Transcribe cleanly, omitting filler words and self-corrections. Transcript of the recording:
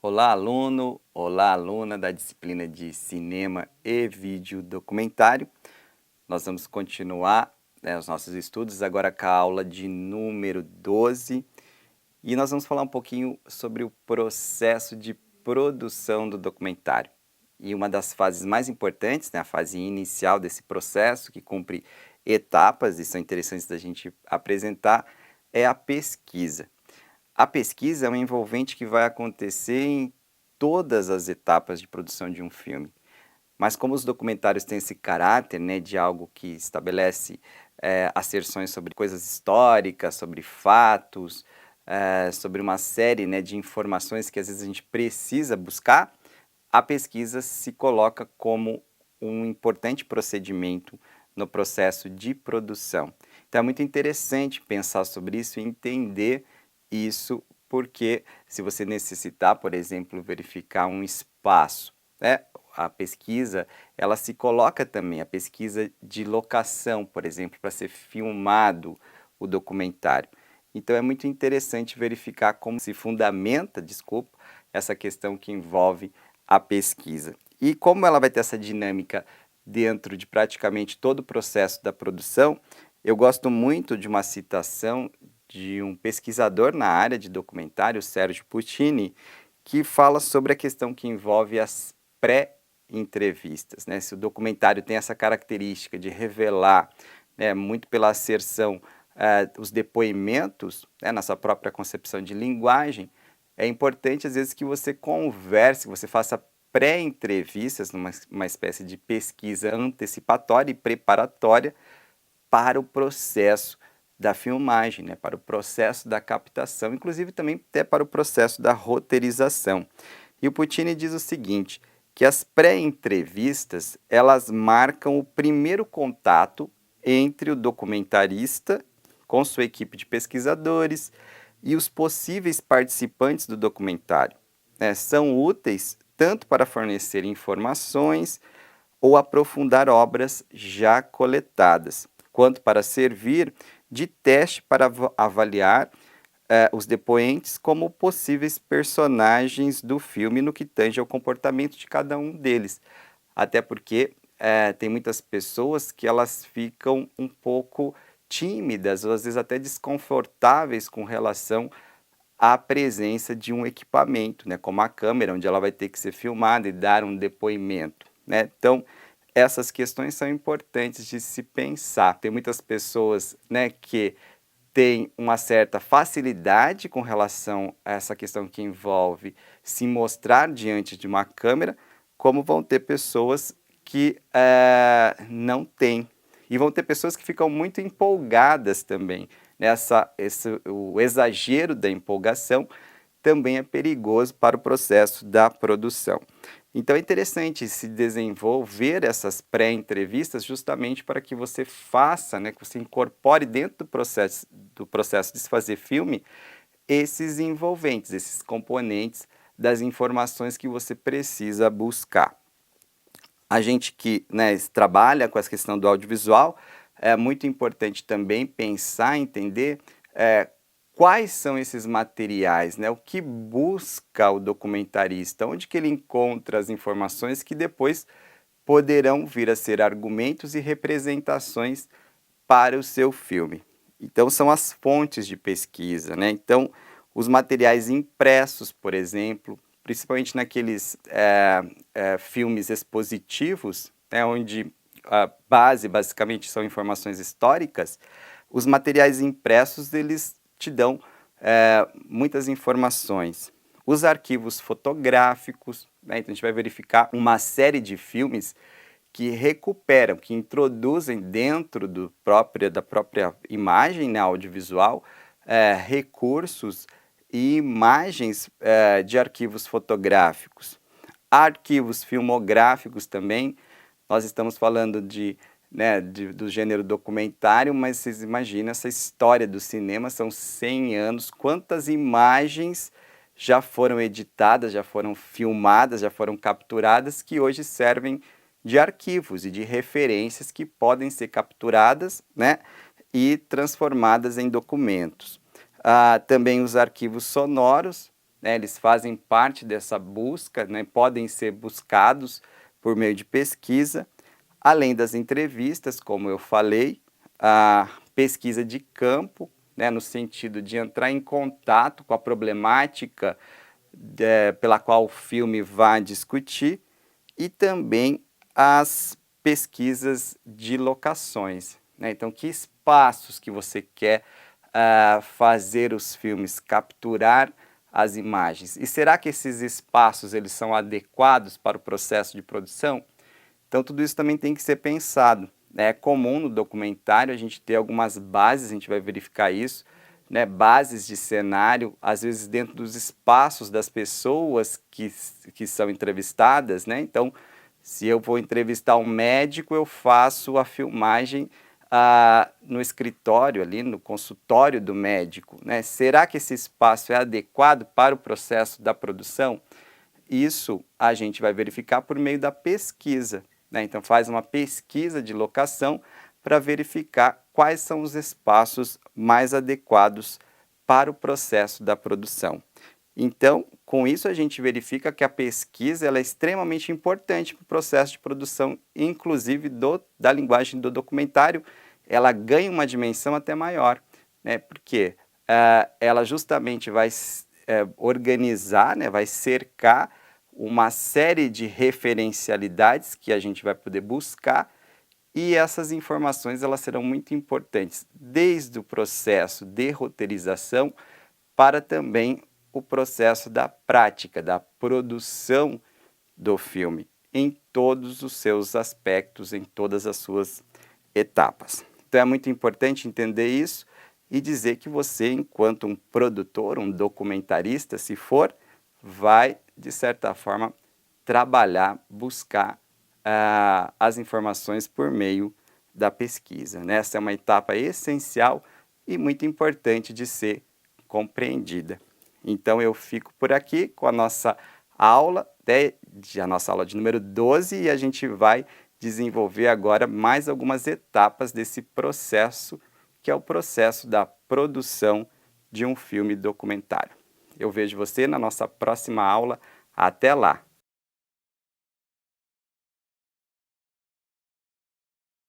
Olá, aluno! Olá, aluna da disciplina de Cinema e Vídeo Documentário. Nós vamos continuar, os nossos estudos agora com a aula de número 12 e nós vamos falar um pouquinho sobre o processo de produção do documentário. E uma das fases mais importantes, a fase inicial desse processo, que cumpre etapas e são interessantes da gente apresentar, é a pesquisa. A pesquisa é um envolvente que vai acontecer em todas as etapas de produção de um filme. Mas como os documentários têm esse caráter, de algo que estabelece asserções sobre coisas históricas, sobre fatos, sobre uma série, de informações que às vezes a gente precisa buscar, a pesquisa se coloca como um importante procedimento no processo de produção. Então é muito interessante pensar sobre isso e entender isso, porque se você necessitar, por exemplo, verificar um espaço, a pesquisa, ela se coloca também, a pesquisa de locação, por exemplo, para ser filmado o documentário. Então é muito interessante verificar como se fundamenta, desculpa, essa questão que envolve a pesquisa. E como ela vai ter essa dinâmica dentro de praticamente todo o processo da produção, eu gosto muito de uma citação de um pesquisador na área de documentário, Sérgio Puccini, que fala sobre a questão que envolve as pré-entrevistas. Se o documentário tem essa característica de revelar, muito pela asserção, os depoimentos, na sua própria concepção de linguagem, é importante às vezes que você converse, que você faça pré-entrevistas, numa espécie de pesquisa antecipatória e preparatória para o processo da filmagem, para o processo da captação, inclusive também até para o processo da roteirização. E o Puccini diz o seguinte, que as pré-entrevistas, elas marcam o primeiro contato entre o documentarista com sua equipe de pesquisadores e os possíveis participantes do documentário. São úteis tanto para fornecer informações ou aprofundar obras já coletadas, quanto para servir de teste para avaliar os depoentes como possíveis personagens do filme no que tange ao comportamento de cada um deles. Até porque tem muitas pessoas que elas ficam um pouco tímidas, ou às vezes até desconfortáveis com relação à presença de um equipamento, como a câmera, onde ela vai ter que ser filmada e dar um depoimento. Então, essas questões são importantes de se pensar. Tem muitas pessoas que têm uma certa facilidade com relação a essa questão que envolve se mostrar diante de uma câmera, como vão ter pessoas que não têm. E vão ter pessoas que ficam muito empolgadas também. O exagero da empolgação também é perigoso para o processo da produção. Então é interessante se desenvolver essas pré-entrevistas justamente para que você faça, que você incorpore dentro do processo de se fazer filme, esses envolventes, esses componentes das informações que você precisa buscar. A gente que trabalha com essa questão do audiovisual, é muito importante também pensar, entender quais são esses materiais, o que busca o documentarista, onde que ele encontra as informações que depois poderão vir a ser argumentos e representações para o seu filme. Então são as fontes de pesquisa, Então os materiais impressos, por exemplo, principalmente naqueles filmes expositivos, onde a base basicamente são informações históricas, os materiais impressos eles te dão muitas informações. Os arquivos fotográficos, então a gente vai verificar uma série de filmes que recuperam, que introduzem dentro da própria imagem audiovisual recursos e imagens de arquivos fotográficos. Arquivos filmográficos também, nós estamos falando do gênero documentário, mas vocês imaginam essa história do cinema, são 100 anos, quantas imagens já foram editadas, já foram filmadas, já foram capturadas, que hoje servem de arquivos e de referências que podem ser capturadas e transformadas em documentos. Também os arquivos sonoros, né, eles fazem parte dessa busca, né, podem ser buscados por meio de pesquisa, além das entrevistas, como eu falei, a pesquisa de campo, né, no sentido de entrar em contato com a problemática pela qual o filme vai discutir, e também as pesquisas de locações, né? Então, que espaços que você quer fazer os filmes, capturar as imagens? E será que esses espaços eles são adequados para o processo de produção? Então, tudo isso também tem que ser pensado. É comum no documentário a gente ter algumas bases, a gente vai verificar isso, né? Bases de cenário, às vezes dentro dos espaços das pessoas que são entrevistadas, né? Então, se eu vou entrevistar um médico, eu faço a filmagem no escritório ali, no consultório do médico, né? Será que esse espaço é adequado para o processo da produção? Isso a gente vai verificar por meio da pesquisa, né? Então faz uma pesquisa de locação para verificar quais são os espaços mais adequados para o processo da produção. Então, com isso a gente verifica que a pesquisa ela é extremamente importante para o processo de produção, inclusive da linguagem do documentário, ela ganha uma dimensão até maior, né? Porque ela justamente vai organizar, né? Vai cercar uma série de referencialidades que a gente vai poder buscar, e essas informações elas serão muito importantes, desde o processo de roteirização para também o processo da prática, da produção do filme, em todos os seus aspectos, em todas as suas etapas. Então é muito importante entender isso e dizer que você, enquanto um produtor, um documentarista, se for, vai, de certa forma, trabalhar, buscar as informações por meio da pesquisa, né? Essa é uma etapa essencial e muito importante de ser compreendida. Então eu fico por aqui com a nossa aula, a nossa aula de número 12, e a gente vai desenvolver agora mais algumas etapas desse processo, que é o processo da produção de um filme documentário. Eu vejo você na nossa próxima aula. Até lá!